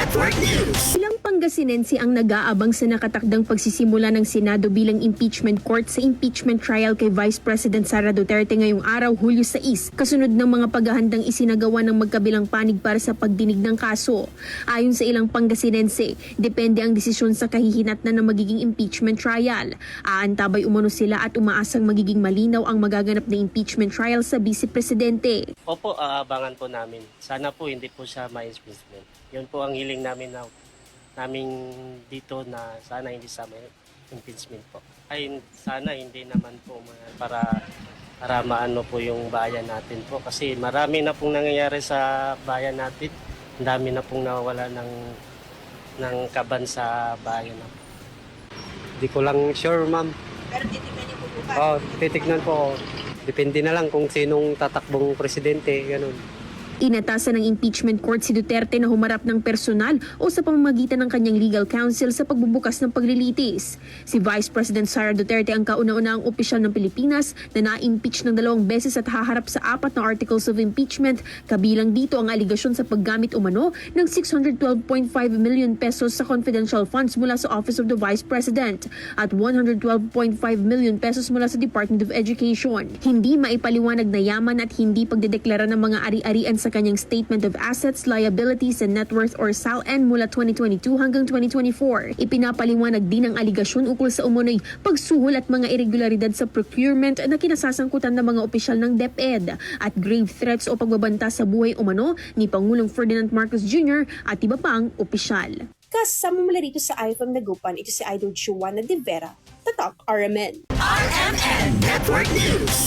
Network News. Ilang Pangasinense ang nag-aabang sa nakatakdang pagsisimula ng Senado bilang impeachment court sa impeachment trial kay Vice President Sara Duterte ngayong araw, Hulyo 6, kasunod ng mga paghahandang isinagawa ng magkabilang panig para sa pagdinig ng kaso. Ayon sa ilang Pangasinense, depende ang desisyon sa kahihinatnan ng magiging impeachment trial. Aantabay umano sila at umaasang magiging malinaw ang magaganap na impeachment trial sa Vice Presidente. Opo, aabangan po namin. Sana po hindi po siya ma-impeachment. Yun po ang hiling namin dito na sana hindi sa impeachment po. Ay sana hindi naman po para maano po yung bayan natin po. Kasi marami na pong nangyayari sa bayan natin. Ang dami na pong nawawala ng kaban sa bayan natin. Hindi ko lang sure, ma'am. Pero titignan niyo po bukas. Titignan po. Depende na lang kung sinong tatakbong presidente, ganun. Inatasan ng impeachment court si Duterte na humarap ng personal o sa pamamagitan ng kanyang legal counsel sa pagbubukas ng paglilitis. Si Vice President Sara Duterte ang kauna-unahang opisyal ng Pilipinas na na-impeach ng 2 beses at haharap sa 4 na articles of impeachment, kabilang dito ang aligasyon sa paggamit umano ng 612.5 million pesos sa confidential funds mula sa Office of the Vice President at 112.5 million pesos mula sa Department of Education. Hindi maipaliwanag na yaman at hindi pagdedeklara ng mga ari-arian sa kanyang Statement of Assets, Liabilities and Net Worth or SALN mula 2022 hanggang 2024. Ipinapaliwanag din ang aligasyon ukol sa umunoy pagsuhol at mga irregularidad sa procurement na kinasasangkutan ng mga opisyal ng DepEd at grave threats o pagbabanta sa buhay umano ni Pangulong Ferdinand Marcos Jr. at iba pang opisyal. Kasama mula rito sa IFM Dagupan, ito si Idol Juana De Vera, Tatak RMN. RMN Network News.